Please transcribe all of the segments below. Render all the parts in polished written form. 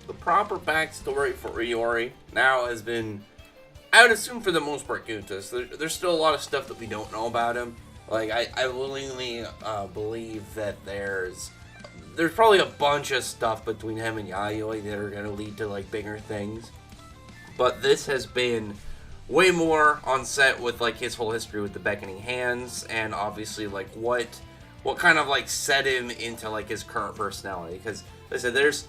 the proper backstory for Iori now has been, I would assume for the most part, given to us. There's still a lot of stuff that we don't know about him. Like, I willingly believe that there's probably a bunch of stuff between him and Yayoi that are going to lead to, like, bigger things. But this has been way more on set with, like, his whole history with the Beckoning Hands, and obviously, like, what kind of, like, set him into, like, his current personality. Because, like I said, there's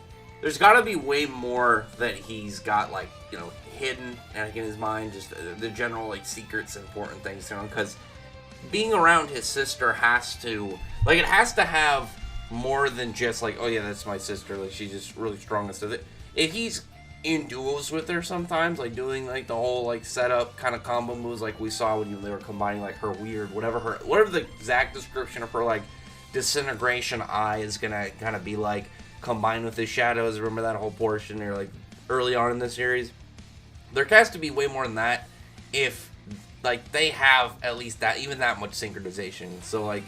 got to be way more that he's got, like, you know, hidden, and in his mind, just the general, like, secrets, important things to him. Because being around his sister has to, like, it has to have more than just, like, oh yeah, that's my sister, like, she's just really strong and stuff. If he's in duos with her sometimes, like, doing, like, the whole, like, setup kind of combo moves, like we saw when they were combining, like, her weird, whatever the exact description of her, like, disintegration eye is gonna kind of be like, combined with his shadows. Remember that whole portion, or, like, early on in the series? There has to be way more than that if, like, they have at least that, even that much synchronization. So, like,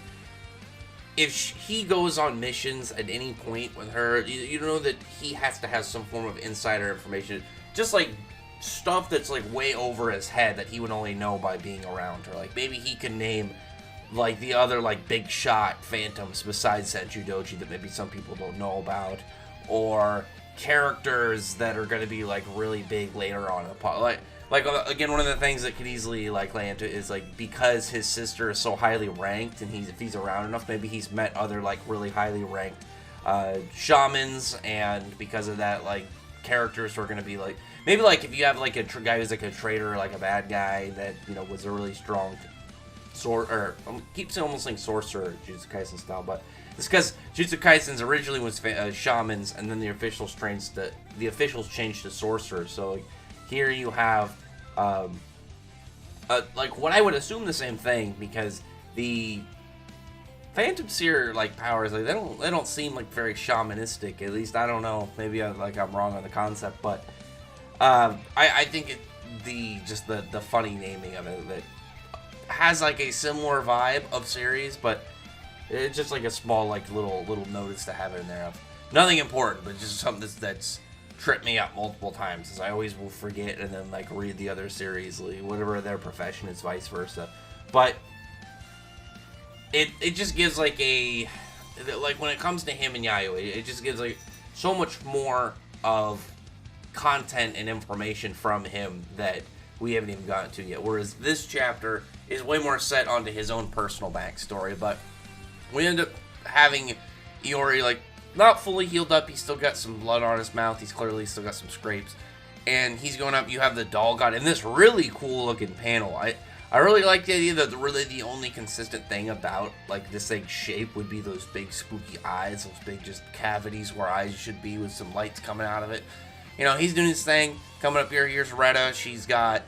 if he goes on missions at any point with her, you know that he has to have some form of insider information. Just, like, stuff that's, like, way over his head that he would only know by being around her. Like, maybe he can name, like, the other, like, big shot phantoms besides Senju that maybe some people don't know about. Or characters that are going to be, like, really big later on in the pod. Like, again, one of the things that could easily, like, lay into is, like, because his sister is so highly ranked, and if he's around enough, maybe he's met other, like, really highly ranked shamans, and because of that, like, characters who are going to be, like, maybe, like, if you have, like, a guy who's, like, a traitor, like, a bad guy that, you know, was a really strong I keep almost saying sorcerer, Jujutsu Kaisen style, but it's because Jujutsu Kaisen's originally was shamans, and then the officials changed to sorcerers. So, like, here you have, like, what I would assume the same thing, because the Phantom Seer, like, powers, like, they don't seem, like, very shamanistic. At least I don't know. Maybe I'm wrong on the concept, but I think the funny naming of it that has, like, a similar vibe of series, but it's just, like, a small, like, little notice to have in there of nothing important, but just something that's tripped me up multiple times, as I always will forget and then, like, read the other series, like, whatever their profession is, vice versa. But it just gives, like, like, when it comes to him and Yayoi, it just gives, like, so much more of content and information from him that we haven't even gotten to yet. Whereas this chapter is way more set onto his own personal backstory. But we end up having Iori, like, not fully healed up. He's still got some blood on his mouth. He's clearly still got some scrapes. And he's going up. You have the doll god in this really cool looking panel. I really like the idea that really the only consistent thing about, like, this thing's shape would be those big spooky eyes, those big just cavities where eyes should be with some lights coming out of it. You know, he's doing his thing. Coming up here, here's Retta. She's got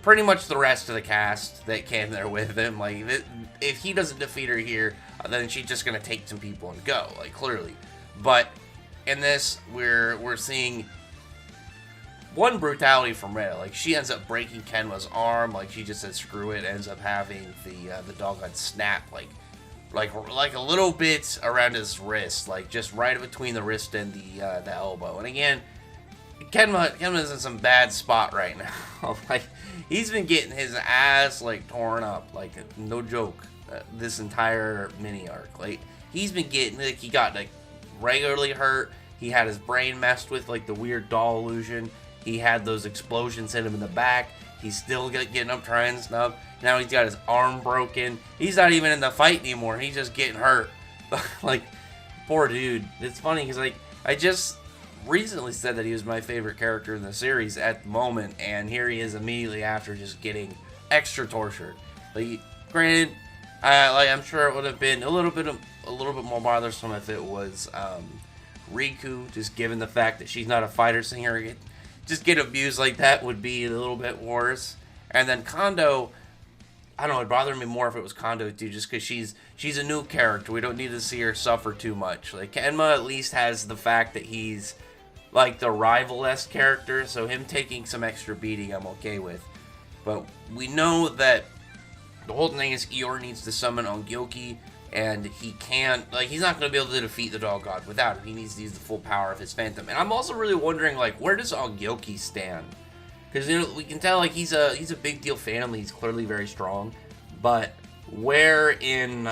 pretty much the rest of the cast that came there with him. Like, if he doesn't defeat her here, then she's just going to take some people and go, like, clearly. But in this, we're seeing one brutality from Retta. Like, she ends up breaking Kenma's arm. Like, she just said screw it. Ends up having the dog gun snap, like a little bit around his wrist, like, just right between the wrist and the elbow. And again, Kenma's in some bad spot right now. Like, he's been getting his ass, like, torn up, like, no joke, this entire mini arc. Like, he's been getting, like, he got, like, regularly hurt. He had his brain messed with, like, the weird doll illusion. He had those explosions hit him in the back. He's still getting up, trying stuff. Now he's got his arm broken. He's not even in the fight anymore. He's just getting hurt. Like, poor dude. It's funny because, like, I just recently said that he was my favorite character in the series at the moment, and here he is immediately after just getting extra tortured. Like, granted, like, I'm sure it would have been a little bit more bothersome if it was Riku, just given the fact that she's not a fighter singer. Just get abused like that would be a little bit worse. And then Kondo, I don't know, it'd bother me more if it was Kondo too, just because she's a new character. We don't need to see her suffer too much. Like, Enma at least has the fact that he's, like, the rival-esque character, so him taking some extra beating I'm okay with. But we know that the whole thing is Iori needs to summon Ongyoki and he can't, like, he's not going to be able to defeat the Dog God without him. He needs to use the full power of his Phantom. And I'm also really wondering, like, where does Ongyoki stand? Because, you know, we can tell, like, he's a big deal family. He's clearly very strong. But where in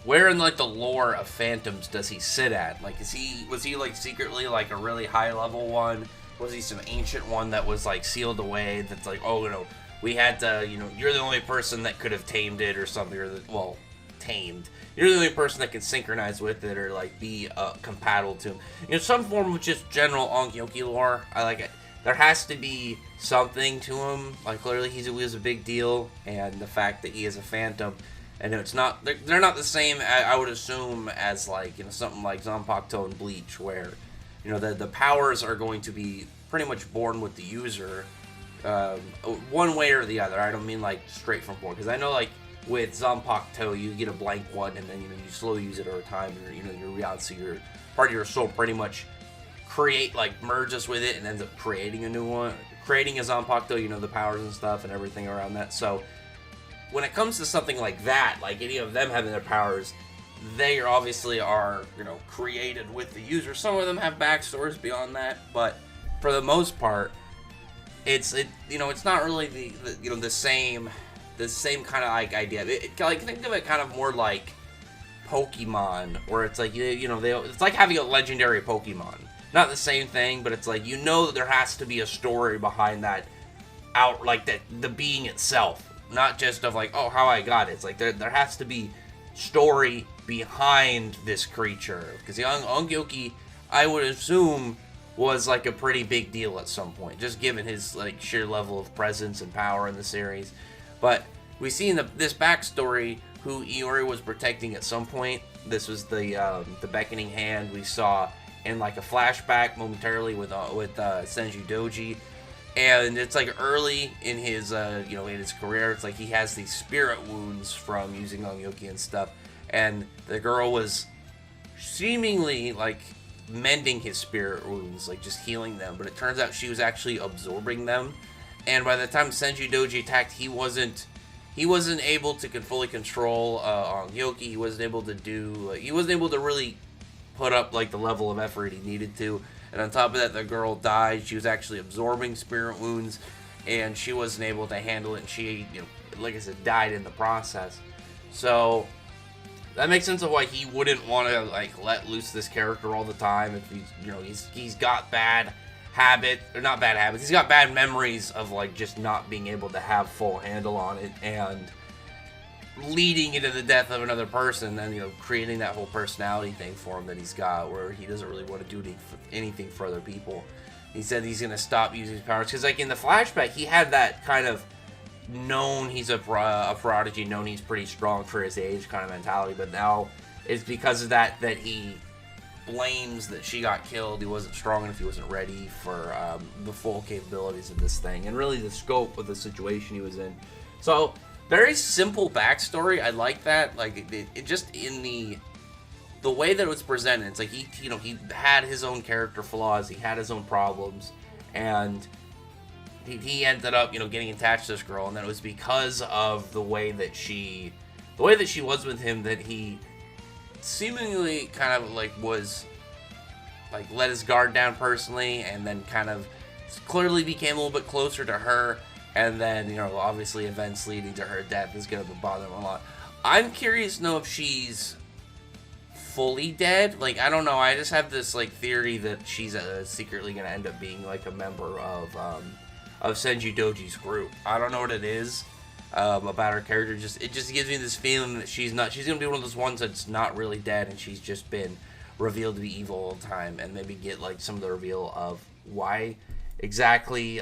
like the lore of Phantoms does he sit at? Like, was he like secretly like a really high level one? Was he some ancient one that was like sealed away? That's like, oh, you know, we had to, you know, you're the only person that could have tamed it or something, or tamed. You're the only person that can synchronize with it or like be compatible to him. You know, some form of just general Ongyoki lore. I like it. There has to be something to him. Like, clearly he was a big deal, and the fact that he is a Phantom, and it's not, they're not the same, I would assume, as like, you know, something like Zanpakuto and Bleach, where, you know, the powers are going to be pretty much born with the user, one way or the other. I don't mean like straight from born, because I know like with Zanpakuto you get a blank one, and then, you know, you slowly use it over time, and, you know, your reality, so your part of your soul pretty much merges with it and ends up creating a new one, creating a Zanpakuto, you know, the powers and stuff and everything around that. So when it comes to something like that, like any of them having their powers, they obviously are, you know, created with the user. Some of them have backstories beyond that, but for the most part, it's not really the same kind of like idea. Like, think of it kind of more like Pokemon, where it's like, you know, it's like having a legendary Pokemon. Not the same thing, but it's like, you know, that there has to be a story behind that, the being itself, not just of like, oh, how I got it. It's like there has to be story behind this creature, because the Ongyoki, I would assume, was like a pretty big deal at some point, just given his like sheer level of presence and power in the series. But we see in this backstory who Iori was protecting at some point. This was the beckoning hand we saw in like a flashback momentarily with Senju Doji, and it's like early in his in his career. It's like he has these spirit wounds from using Ongyoki and stuff, and the girl was seemingly like mending his spirit wounds, like just healing them, but it turns out she was actually absorbing them. And by the time Senju Doji attacked, he wasn't able to fully control Ongyoki. He wasn't able to really put up like the level of effort he needed to. And on top of that, the girl died. She was actually absorbing spirit wounds, and she wasn't able to handle it, and she, you know, like I said, died in the process. So that makes sense of why he wouldn't want to like let loose this character all the time. If he's got bad habit, or not bad habits, he's got bad memories of like just not being able to have full handle on it, and leading into the death of another person, and, you know, creating that whole personality thing for him that he's got, where he doesn't really want to do anything for other people. He said he's going to stop using his powers, because like in the flashback, he had that kind of known he's a prodigy, known he's pretty strong for his age kind of mentality, but now it's because of that he blames that she got killed. He wasn't strong enough, he wasn't ready for the full capabilities of this thing, and really the scope of the situation he was in. So very simple backstory. I like that. Like it just in the way that it was presented. It's like he had his own character flaws. He had his own problems, and he ended up, you know, getting attached to this girl, and then it was because of the way that she was with him that he seemingly kind of like was like let his guard down personally, and then kind of clearly became a little bit closer to her. And then, you know, obviously events leading to her death is going to bother him a lot. I'm curious to know if she's fully dead. Like, I don't know. I just have this, like, theory that she's secretly going to end up being, like, a member of Senju Doji's group. I don't know what it is about her character. It just gives me this feeling that she's going to be one of those ones that's not really dead, and she's just been revealed to be evil all the time. And maybe get, like, some of the reveal of why exactly,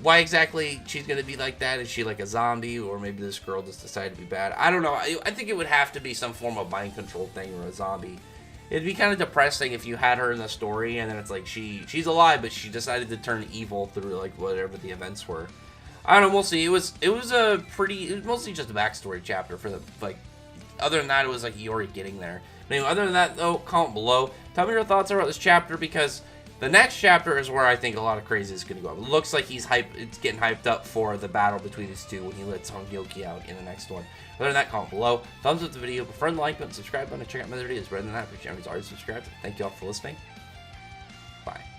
why exactly she's going to be like that. Is she like a zombie, or maybe this girl just decided to be bad? I don't know. I think it would have to be some form of mind control thing, or a zombie. It'd be kind of depressing if you had her in the story, and then it's like she's alive, but she decided to turn evil through like whatever the events were. I don't know, we'll see. It was mostly just a backstory chapter for the, like, other than that, it was like Iori getting there. Anyway, other than that, though, comment below. Tell me your thoughts about this chapter, because The next chapter is where I think a lot of crazy is going to go. It looks like he's hype. It's getting hyped up for the battle between these two when he lets Hongyoki out in the next one. Other than that, comment below. Thumbs up the video, prefer the like button, subscribe button, and check out my other videos. Rather than that, if your channel is already subscribed, thank you all for listening. Bye.